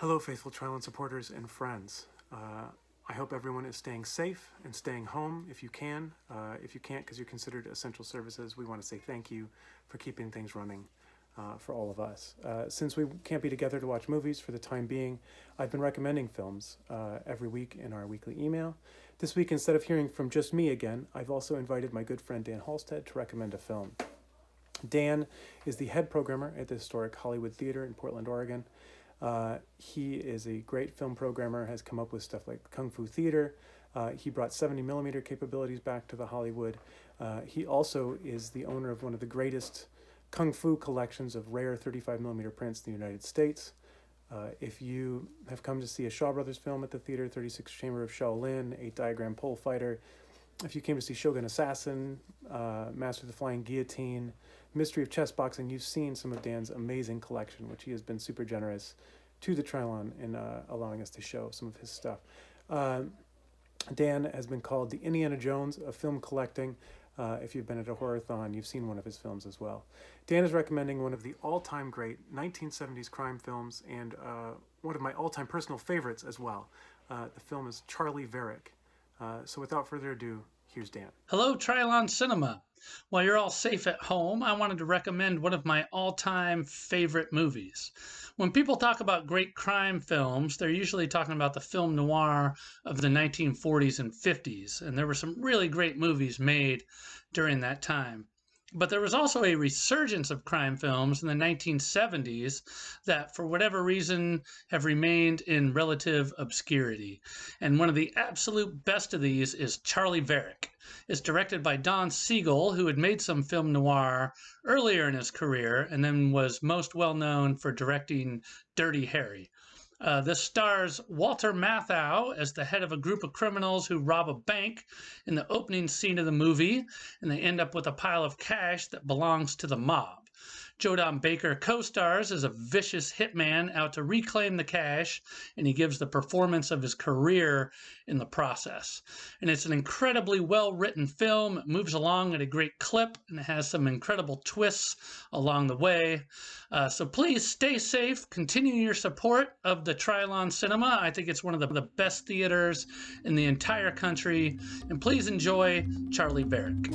Hello, faithful Trylon supporters and friends. I hope everyone is staying safe and staying home if you can. If you can't because you're considered essential services, we want to say thank you for keeping things running for all of us. Since we can't be together to watch movies for the time being, I've been recommending films every week in our weekly email. This week, instead of hearing from just me again, I've also invited my good friend Dan Halsted to recommend a film. Dan is the head programmer at the historic Hollywood Theater in Portland, Oregon. He is a great film programmer, has come up with stuff like Kung Fu Theater. He brought 70mm capabilities back to the Hollywood. He also is the owner of one of the greatest Kung Fu collections of rare 35mm prints in the United States. If you have come to see a Shaw Brothers film at the theater, 36 Chamber of Shaolin, 8 Diagram Pole Fighter, if you came to see Shogun Assassin, Master of the Flying Guillotine, Mystery of Chess Boxing, you've seen some of Dan's amazing collection, which he has been super generous to the Trylon in allowing us to show some of his stuff. Dan has been called the Indiana Jones of film collecting. If you've been at a horror-thon, you've seen one of his films as well. Dan is recommending one of the all-time great 1970s crime films and one of my all-time personal favorites as well. The film is Charlie Varrick. So without further ado, here's Dan. Hello, Trylon Cinema. While you're all safe at home, I wanted to recommend one of my all-time favorite movies. When people talk about great crime films, they're usually talking about the film noir of the 1940s and 50s, and there were some really great movies made during that time. But there was also a resurgence of crime films in the 1970s that, for whatever reason, have remained in relative obscurity. And one of the absolute best of these is Charlie Varrick. It's directed by Don Siegel, who had made some film noir earlier in his career and then was most well known for directing Dirty Harry. This stars Walter Matthau as the head of a group of criminals who rob a bank in the opening scene of the movie, and they end up with a pile of cash that belongs to the mob. Jodan Baker co-stars as a vicious hitman out to reclaim the cash, and he gives the performance of his career in the process. And it's an incredibly well-written film. It moves along at a great clip, and it has some incredible twists along the way. So please stay safe. Continue your support of the Trylon Cinema. I think it's one of the best theaters in the entire country. And please enjoy Charlie Varrick.